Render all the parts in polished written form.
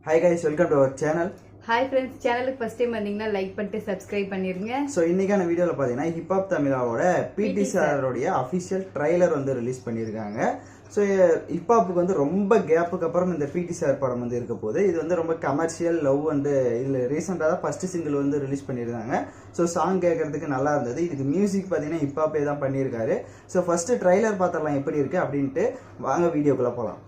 Hi guys, welcome to our channel. Hi friends, சேனலுக்கு first time வந்தீங்கன்னா like பண்ணிட்டு subscribe பண்ணிருங்க. சோ இன்னைக்கான வீடியோல பாத்தீங்கன்னா ஹிப் ஹாப் தமிழாவோட பிடி சாரோட ஆபீஷியல் ட்ரைலர் வந்து ரிலீஸ் பண்ணிருக்காங்க. ஸோ ஹிப் ஹாப்புக்கு வந்து ரொம்ப கேப்புக்கு அப்புறம் இந்த பிடி சார் படம் வந்து இருக்க போகுது. இது வந்து ரொம்ப கமர்ஷியல் லவ் அண்ட் இதில் ரீசெண்டாக தான் ஃபர்ஸ்ட் சிங்கிள் வந்து ரிலீஸ் பண்ணியிருந்தாங்க. ஸோ சாங் கேட்கறதுக்கு நல்லா இருந்தது. இதுக்கு மியூசிக் பார்த்தீங்கன்னா ஹிப் ஹாப்பே தான் பண்ணியிருக்காரு. ஸோ ஃபர்ஸ்ட் ட்ரைலர் பார்த்தரலாம் எப்படி இருக்கு அப்படின்ட்டு வாங்க வீடியோக்குள்ள போகலாம்.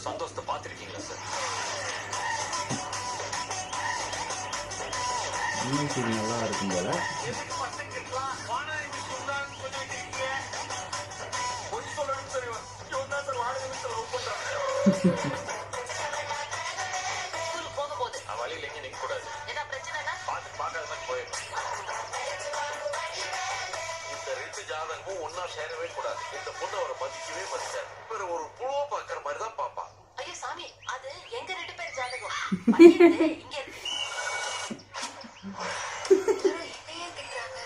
சந்தோஷத்தை பார்த்திருக்கீங்களா சார்? மியூசிக் நல்லா இருக்கும் போல. வழியில எங்க நிக்க கூடாது, பார்க்காத மாதிரி போயிடும். இந்த ரெண்டு ஜாதகமும் ஒன்னா சேரவே கூடாது. இந்த பொண்ணு அவரை மதிக்கவே மதிக்காது. இவர் ஒரு புழுவ பாக்குற மாதிரி தான் பாப்பா. ஐயோ சாமி, அது எங்க ரெண்டு பேர் ஜாதகம். இங்க இருக்கு. என்னையே திட்டுறாங்க.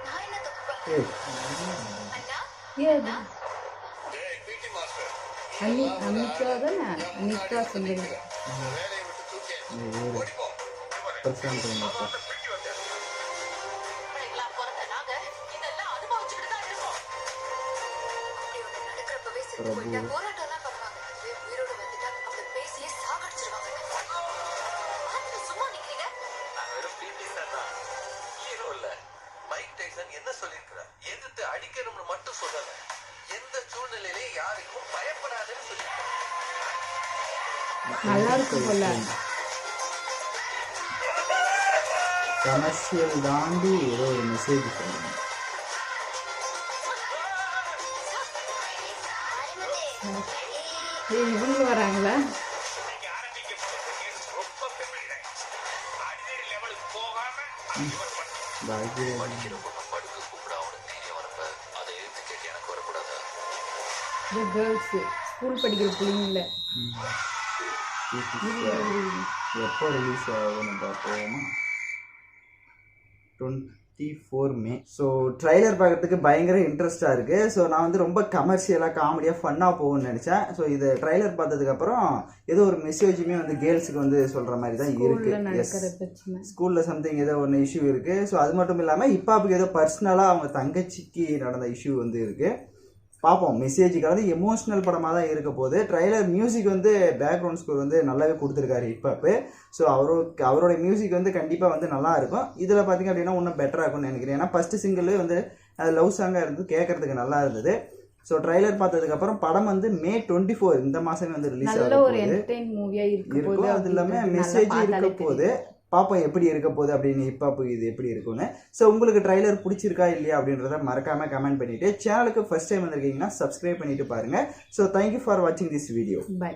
நான் என்ன தப்பு பண்ணேன்? அண்ணா ஏய் பிடி மாஸ்டர், அன்னிக்கா தானே? அன்னிக்கா சொல்லுங்க. வேலையை விட்டு தூக்கி ஓடி போ. பிடி வந்த பிள்ளைங்களா பிறந்த நாங்க இதெல்லாம் அனுபவிச்சுட்டு தான் இருக்கோம். அப்படி ஒண்ணு நடக்கிறப்பவே செத்து போயிட்டா போராட்டம் எல்லாம் பண்ணுவாங்க. அதுவே உயிரோடு வந்துட்டா அவங்க பேசியே சாகடிச்சிருவாங்க. அதுல சும்மா நிக்கிறீங்க? நான் வெறும் பிடி சார் தான், ஹீரோ இல்ல. மைக் டைசன் என்ன சொல்லியிருக்கிறார்? எதிர்த்து அடிக்கணும்னு மட்டும் சொல்லல, எந்த சூழ்நிலையிலே யாருக்கும் பயப்படாதுன்னு சொல்லியிருக்காரு. நல்லா இருக்கு போல. கமர்ஷியல் தாண்டி ஏதோ ஒரு மெசேஜ் சொல்லுங்க. இவங்க வராங்களா? படிக்கிற பொண்ணு படுக்க கூப்பிட அவனுக்கு தைரியம் வரப்ப அதை எழுத்து கேட்டு எனக்கு வரக்கூடாதா? இந்த கேர்ள்ஸ் ஸ்கூல் படிக்கிற பிள்ளைங்கள எப்போ ரிலீஸ் ஆகுதுன்னு பார்ப்போம். 24 May. ஸோ ட்ரைலர் பார்க்கறதுக்கு பயங்கர இன்ட்ரெஸ்டாக இருக்குது. ஸோ நான் வந்து ரொம்ப கமர்ஷியலாக காமெடியாக ஃபன்னாக போகும்னு நினச்சேன். ஸோ இது ட்ரைலர் பார்த்ததுக்கப்புறம் ஏதோ ஒரு மெசேஜுமே வந்து கேர்ள்ஸுக்கு வந்து சொல்கிற மாதிரி தான் இருக்குது. ஸ்கூலில் சம்திங் ஏதோ ஒன்று இஷ்யூ இருக்குது. ஸோ அது மட்டும் இல்லாமல் ஹிப்ஹாப்புக்கு ஏதோ பர்சனலாக அவங்க தங்கச்சிக்கு நடந்த இஷ்யூ வந்து இருக்குது. பார்ப்போம். மெசேஜுக்கு வந்து எமோஷ்னல் படமாக தான் இருக்க போகுது. ட்ரைலர் மியூசிக் வந்து பேக்ரவுண்ட் ஸ்கோர் வந்து நல்லாவே கொடுத்துருக்காரு ஹிப்ஹாப்பு. ஸோ அவரோட மியூசிக் வந்து கண்டிப்பாக வந்து நல்லா இருக்கும். இதில் பார்த்திங்க அப்படின்னா இன்னும் பெட்டராக இருக்கும்னு நினைக்கிறேன். ஏன்னா ஃபஸ்ட்டு சிங்கிள் வந்து அது லவ் சாங்காக இருந்து கேட்கறதுக்கு நல்லா இருந்தது. ஸோ ட்ரைலர் பார்த்ததுக்கப்புறம் படம் வந்து May 24 இந்த மாதமே வந்து ரிலீஸ் இருக்கும். அது இல்லாமல் மெசேஜ் இருக்க போகுது. பார்ப்போம் எப்படி இருக்க போகுது அப்படின்னு, ஹிப்ஹாப்பு இது எப்படி இருக்கும்னு. ஸோ உங்களுக்கு ட்ரைலர் பிடிச்சிருக்கா இல்லையா அப்படின்றத மறக்காமல் கமெண்ட் பண்ணிவிட்டு சேனலுக்கு ஃபர்ஸ்ட் டைம் வந்திருக்கீங்கன்னா சப்ஸ்கிரைப் பண்ணிட்டு பாருங்கள். ஸோ தேங்க்யூ ஃபார் வாட்சிங் திஸ் வீடியோ. பை.